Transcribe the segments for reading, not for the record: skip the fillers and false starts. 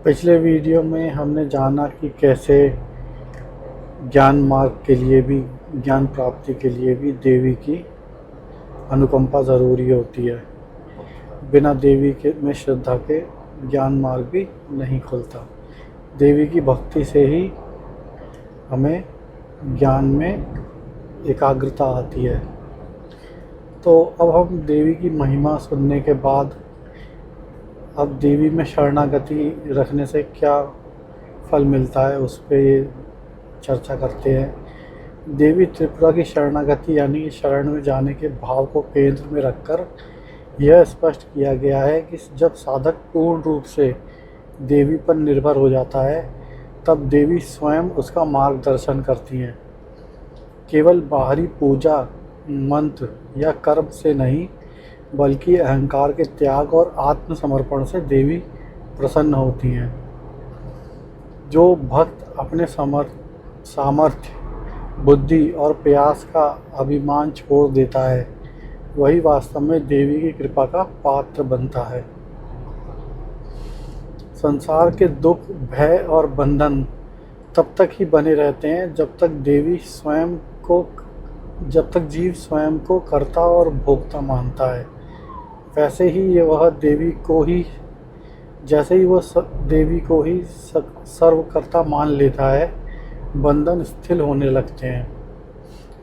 पिछले वीडियो में हमने जाना कि कैसे ज्ञान मार्ग के लिए भी, ज्ञान प्राप्ति के लिए भी देवी की अनुकंपा ज़रूरी होती है। बिना देवी के में श्रद्धा के ज्ञान मार्ग भी नहीं खुलता। देवी की भक्ति से ही हमें ज्ञान में एकाग्रता आती है। तो अब हम देवी की महिमा सुनने के बाद अब देवी में शरणागति रखने से क्या फल मिलता है, उस पे ये चर्चा करते हैं। देवी त्रिपुरा की शरणागति यानी शरण में जाने के भाव को केंद्र में रखकर यह स्पष्ट किया गया है कि जब साधक पूर्ण रूप से देवी पर निर्भर हो जाता है, तब देवी स्वयं उसका मार्गदर्शन करती हैं। केवल बाहरी पूजा, मंत्र या कर्म से नहीं, बल्कि अहंकार के त्याग और आत्मसमर्पण से देवी प्रसन्न होती हैं। जो भक्त अपने सामर्थ्य, बुद्धि और प्रयास का अभिमान छोड़ देता है, वही वास्तव में देवी की कृपा का पात्र बनता है। संसार के दुख, भय और बंधन तब तक ही बने रहते हैं जब तक जीव स्वयं को कर्ता और भोक्ता मानता है। वैसे ही वह देवी को ही सर्वकर्ता मान लेता है, बंधन शिथिल होने लगते हैं,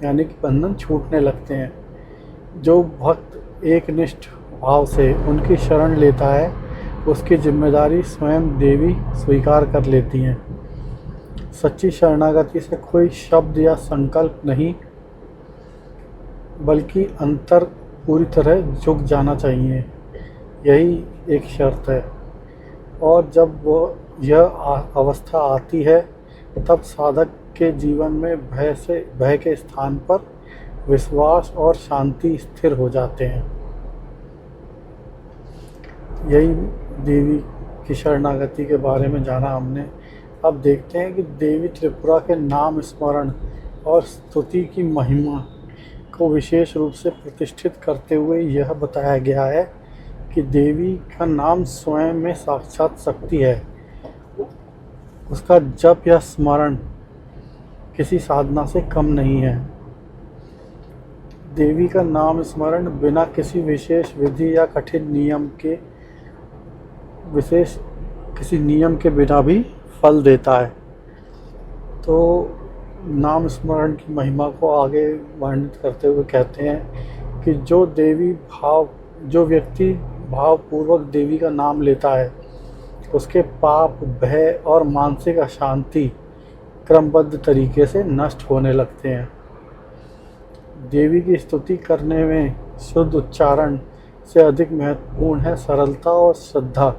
यानी कि बंधन छूटने लगते हैं। जो भक्त एकनिष्ठ भाव से उनकी शरण लेता है, उसकी जिम्मेदारी स्वयं देवी स्वीकार कर लेती हैं। सच्ची शरणागति से कोई शब्द या संकल्प नहीं, बल्कि अंतर पूरी तरह झुक जाना चाहिए, यही एक शर्त है। और जब यह अवस्था आती है, तब साधक के जीवन में भय के स्थान पर विश्वास और शांति स्थिर हो जाते हैं। यही देवी की शरणागति के बारे में जाना हमने। अब देखते हैं कि देवी त्रिपुरा के नाम स्मरण और स्तुति की महिमा को विशेष रूप से प्रतिष्ठित करते हुए यह बताया गया है कि देवी का नाम स्वयं में साक्षात शक्ति है। उसका जप या स्मरण किसी साधना से कम नहीं है। देवी का नाम स्मरण बिना किसी विशेष विधि या कठिन नियम के बिना भी फल देता है। तो नाम स्मरण की महिमा को आगे वर्णित करते हुए कहते हैं कि जो व्यक्ति भावपूर्वक देवी का नाम लेता है, उसके पाप, भय और मानसिक अशांति क्रमबद्ध तरीके से नष्ट होने लगते हैं। देवी की स्तुति करने में शुद्ध उच्चारण से अधिक महत्वपूर्ण है सरलता और श्रद्धा।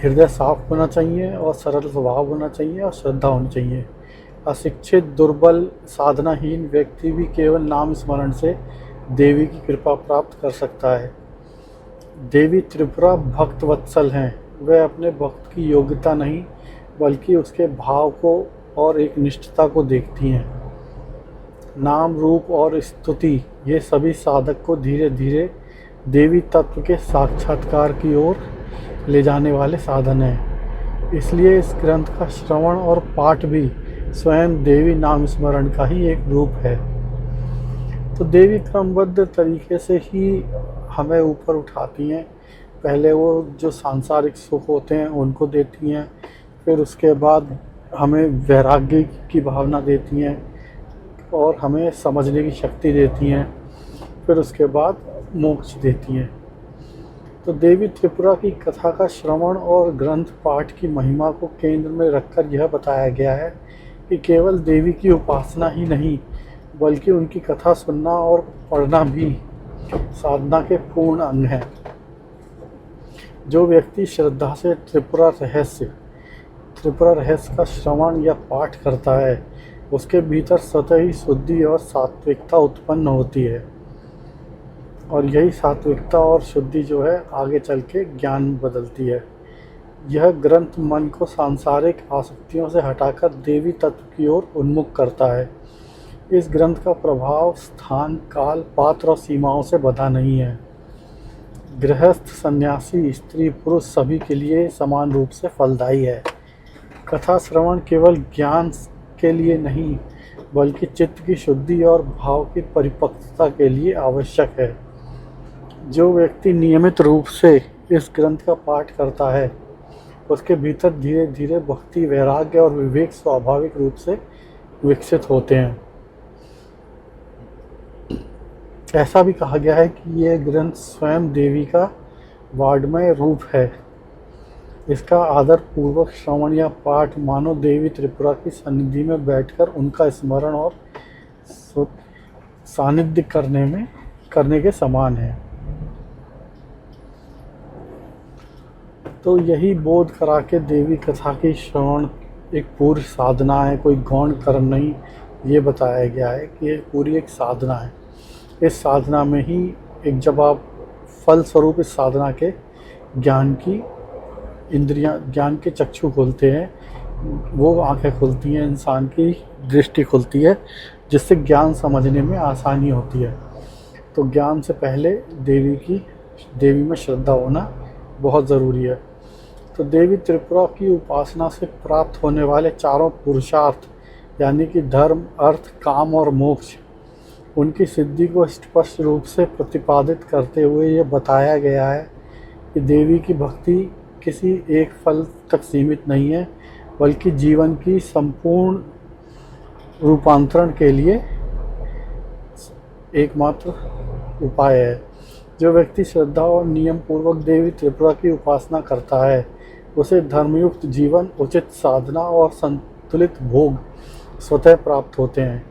हृदय साफ होना चाहिए और सरल स्वभाव होना चाहिए और श्रद्धा होनी चाहिए। अशिक्षित, दुर्बल, साधनाहीन व्यक्ति भी केवल नाम स्मरण से देवी की कृपा प्राप्त कर सकता है। देवी त्रिपुरा भक्त वत्सल हैं। वे अपने भक्त की योग्यता नहीं, बल्कि उसके भाव को और एक निष्ठता को देखती हैं। नाम, रूप और स्तुति ये सभी साधक को धीरे धीरे देवी तत्व के साक्षात्कार की ओर ले जाने वाले साधन हैं। इसलिए इस ग्रंथ का श्रवण और पाठ भी स्वयं देवी नाम स्मरण का ही एक रूप है। तो देवी क्रमबद्ध तरीके से ही हमें ऊपर उठाती हैं। पहले वो जो सांसारिक सुख होते हैं उनको देती हैं, फिर उसके बाद हमें वैराग्य की भावना देती हैं और हमें समझने की शक्ति देती हैं, फिर उसके बाद मोक्ष देती हैं। तो देवी त्रिपुरा की कथा का श्रवण और ग्रंथ पाठ की महिमा को केंद्र में रखकर यह बताया गया है कि केवल देवी की उपासना ही नहीं, बल्कि उनकी कथा सुनना और पढ़ना भी साधना के पूर्ण अंग हैं। जो व्यक्ति श्रद्धा से त्रिपुरा रहस्य का श्रवण या पाठ करता है, उसके भीतर स्वतः ही शुद्धि और सात्विकता उत्पन्न होती है। और यही सात्विकता और शुद्धि जो है आगे चल के ज्ञान बदलती है। यह ग्रंथ मन को सांसारिक आसक्तियों से हटाकर देवी तत्व की ओर उन्मुख करता है। इस ग्रंथ का प्रभाव स्थान, काल, पात्र और सीमाओं से बंधा नहीं है। गृहस्थ, सन्यासी, स्त्री, पुरुष सभी के लिए समान रूप से फलदायी है। कथा श्रवण केवल ज्ञान के लिए नहीं बल्कि चित्त की शुद्धि और भाव की परिपक्वता के लिए आवश्यक है। जो व्यक्ति नियमित रूप से इस ग्रंथ का पाठ करता है उसके भीतर धीरे धीरे भक्ति, वैराग्य और विवेक स्वाभाविक रूप से विकसित होते हैं। ऐसा भी कहा गया है कि यह ग्रंथ स्वयं देवी का वाङ्मय रूप है। इसका आदर पूर्वक श्रवण या पाठ मानो देवी त्रिपुरा की सन्निधि में बैठकर उनका स्मरण और सानिध्य करने के समान है। तो यही बोध करा के देवी कथा की श्रवण एक पूरी साधना है, कोई गौण कर्म नहीं। ये बताया गया है कि ये पूरी एक साधना है। इस साधना में ही एक जब आप फल स्वरूप इस साधना के ज्ञान की इंद्रियां, ज्ञान के चक्षु खुलते हैं, वो आंखें खुलती हैं, इंसान की दृष्टि खुलती है, जिससे ज्ञान समझने में आसानी होती है। तो ज्ञान से पहले देवी में श्रद्धा होना बहुत ज़रूरी है। तो देवी त्रिपुरा की उपासना से प्राप्त होने वाले चारों पुरुषार्थ यानी कि धर्म, अर्थ, काम और मोक्ष, उनकी सिद्धि को स्पष्ट रूप से प्रतिपादित करते हुए ये बताया गया है कि देवी की भक्ति किसी एक फल तक सीमित नहीं है बल्कि जीवन की संपूर्ण रूपांतरण के लिए एकमात्र उपाय है। जो व्यक्ति श्रद्धा और नियम पूर्वक देवी त्रिपुरा की उपासना करता है उसे धर्मयुक्त जीवन, उचित साधना और संतुलित भोग स्वतः प्राप्त होते हैं।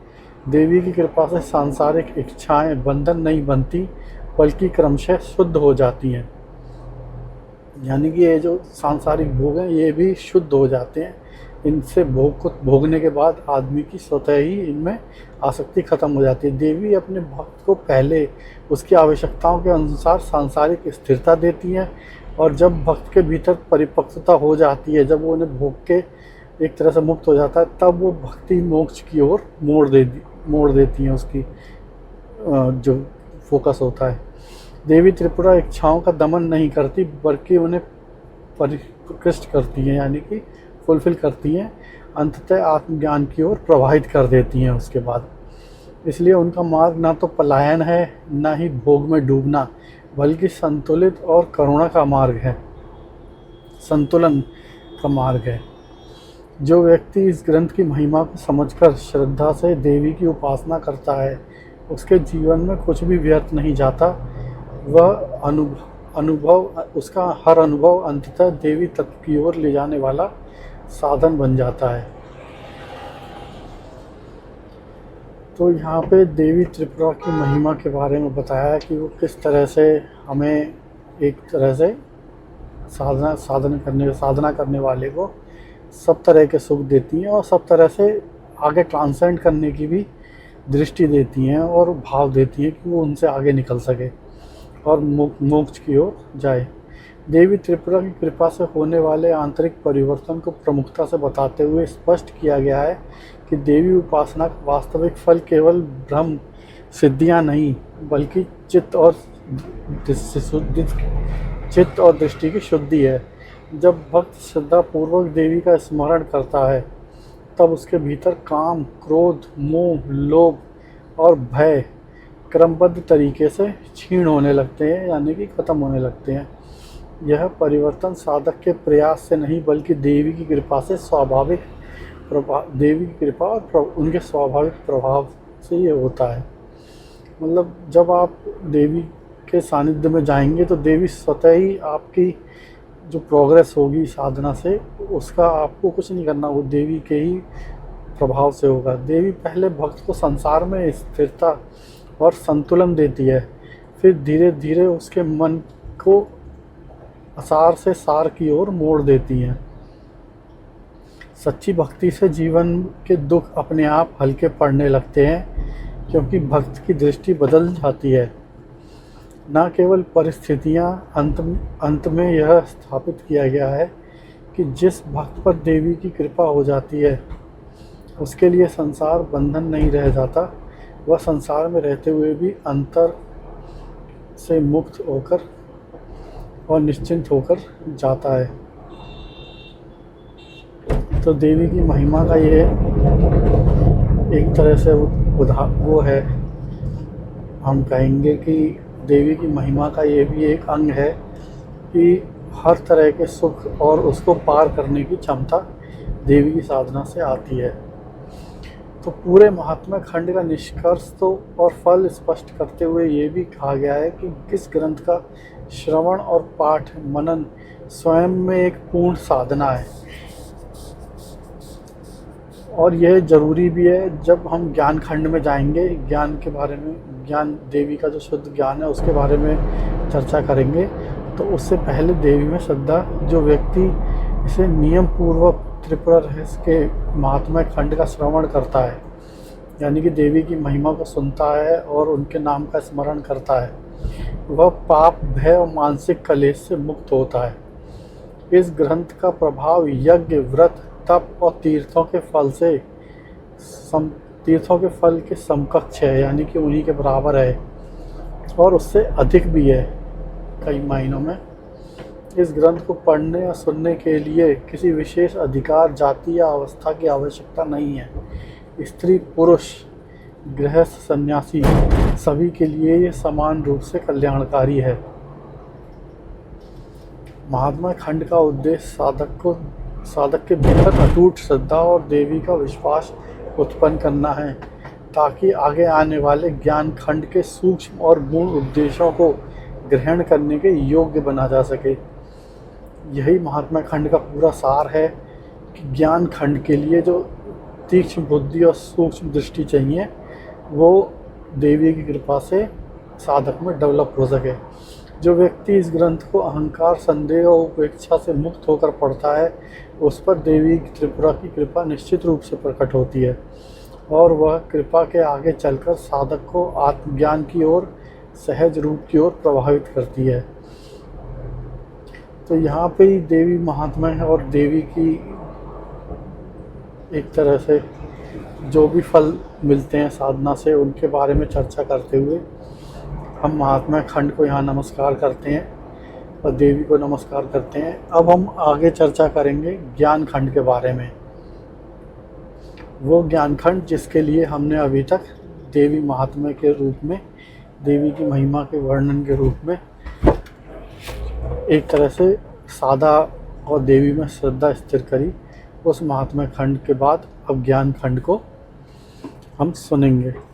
देवी की कृपा से सांसारिक इच्छाएं बंधन नहीं बनती बल्कि क्रमशः शुद्ध हो जाती हैं। यानी कि ये जो सांसारिक भोग हैं ये भी शुद्ध हो जाते हैं। इनसे भोग को भोगने के बाद आदमी की स्वतः ही इनमें आसक्ति खत्म हो जाती है। देवी अपने भक्त को पहले उसकी आवश्यकताओं के अनुसार सांसारिक स्थिरता देती हैं और जब भक्त के भीतर परिपक्वता हो जाती है, जब वो उन्हें भोग के एक तरह से मुक्त हो जाता है, तब वो भक्ति मोक्ष की ओर मोड़ देती हैं। उसकी जो फोकस होता है, देवी त्रिपुरा इच्छाओं का दमन नहीं करती बल्कि उन्हें परिकृष्ट करती हैं, यानी कि फुलफिल करती हैं, अंततः आत्मज्ञान की ओर प्रवाहित कर देती हैं उसके बाद। इसलिए उनका मार्ग ना तो पलायन है ना ही भोग में डूबना बल्कि संतुलित और करुणा का मार्ग है, संतुलन का मार्ग है। जो व्यक्ति इस ग्रंथ की महिमा को समझकर श्रद्धा से देवी की उपासना करता है उसके जीवन में कुछ भी व्यर्थ नहीं जाता। वह उसका हर अनुभव अंततः देवी तत्व की ओर ले जाने वाला साधन बन जाता है। तो यहाँ पे देवी त्रिपुरा की महिमा के बारे में बताया है कि वो किस तरह से हमें एक तरह से साधना करने वाले को सब तरह के सुख देती हैं और सब तरह से आगे ट्रांसेंड करने की भी दृष्टि देती हैं और भाव देती हैं कि वो उनसे आगे निकल सके और मोक्ष की ओर जाए। देवी त्रिपुरा की कृपा से होने वाले आंतरिक परिवर्तन को प्रमुखता से बताते हुए स्पष्ट किया गया है कि देवी उपासना का वास्तविक फल केवल ब्रह्म सिद्धियां नहीं बल्कि चित्त और दृष्टि की शुद्धि है। जब भक्त श्रद्धा पूर्वक देवी का स्मरण करता है तब उसके भीतर काम, क्रोध, मोह, लोभ और भय क्रमबद्ध तरीके से क्षीण होने लगते हैं, यानी कि खत्म होने लगते हैं। यह परिवर्तन साधक के प्रयास से नहीं बल्कि देवी की कृपा से देवी की कृपा और उनके स्वाभाविक प्रभाव से ये होता है। मतलब जब आप देवी के सानिध्य में जाएंगे तो देवी स्वतः ही आपकी जो प्रोग्रेस होगी साधना से उसका आपको कुछ नहीं करना, वो देवी के ही प्रभाव से होगा। देवी पहले भक्त को संसार में स्थिरता और संतुलन देती है, फिर धीरे धीरे उसके मन को असार से सार की ओर मोड़ देती हैं। सच्ची भक्ति से जीवन के दुख अपने आप हल्के पड़ने लगते हैं क्योंकि भक्त की दृष्टि बदल जाती है। न केवल परिस्थितियां, अंत में यह स्थापित किया गया है कि जिस भक्त पर देवी की कृपा हो जाती है उसके लिए संसार बंधन नहीं रह जाता। वह संसार में रहते हुए भी अंतर से मुक्त होकर और निश्चिंत होकर जाता है। तो देवी की महिमा का ये एक तरह से वो है, हम कहेंगे कि देवी की महिमा का ये भी एक अंग है कि हर तरह के सुख और उसको पार करने की क्षमता देवी की साधना से आती है। तो पूरे महात्म्य खंड का निष्कर्ष तो और फल स्पष्ट करते हुए ये भी कहा गया है कि किस ग्रंथ का श्रवण और पाठ मनन स्वयं में एक पूर्ण साधना है। और यह ज़रूरी भी है। जब हम ज्ञान खंड में जाएंगे, ज्ञान के बारे में, ज्ञान देवी का जो शुद्ध ज्ञान है उसके बारे में चर्चा करेंगे, तो उससे पहले देवी में श्रद्धा, जो व्यक्ति इसे नियम पूर्वक त्रिपुरा रहस्य के महात्म्य खंड का श्रवण करता है, यानी कि देवी की महिमा को सुनता है और उनके नाम का स्मरण करता है, वह पाप, भय और मानसिक कलेश से मुक्त होता है। इस ग्रंथ का प्रभाव यज्ञ, व्रत, तप और तीर्थों के फल के समकक्ष है, यानी कि उन्हीं के बराबर है और उससे अधिक भी है कई मायनों में। इस ग्रंथ को पढ़ने या सुनने के लिए किसी विशेष अधिकार, जाति या अवस्था की आवश्यकता नहीं है। स्त्री, पुरुष, गृहस्थ, सन्यासी सभी के लिए ये समान रूप से कल्याणकारी है। महात्म्य खंड का उद्देश्य साधक के भीतर अटूट श्रद्धा और देवी का विश्वास उत्पन्न करना है, ताकि आगे आने वाले ज्ञान खंड के सूक्ष्म और गूढ़ उपदेशों को ग्रहण करने के योग्य बना जा सके। यही महात्म्य खंड का पूरा सार है कि ज्ञान खंड के लिए जो तीक्ष्ण बुद्धि और सूक्ष्म दृष्टि चाहिए, वो देवी की कृपा से साधक में डेवलप हो सके। जो व्यक्ति इस ग्रंथ को अहंकार, संदेह और उपेक्षा से मुक्त होकर पढ़ता है, उस पर देवी त्रिपुरा की कृपा निश्चित रूप से प्रकट होती है और वह कृपा के आगे चलकर साधक को आत्मज्ञान की ओर, सहज रूप की ओर प्रभावित करती है। तो यहाँ पे ही देवी महात्म्य है और देवी की एक तरह से जो भी फल मिलते हैं साधना से, उनके बारे में चर्चा करते हुए हम महात्म्य खंड को यहाँ नमस्कार करते हैं और देवी को नमस्कार करते हैं। अब हम आगे चर्चा करेंगे ज्ञान खंड के बारे में। वो ज्ञान खंड जिसके लिए हमने अभी तक देवी महात्म्य के रूप में, देवी की महिमा के वर्णन के रूप में एक तरह से साधा और देवी में श्रद्धा स्थिर करी, उस महात्म्य खंड के बाद अब ज्ञान खंड को हम सुनेंगे।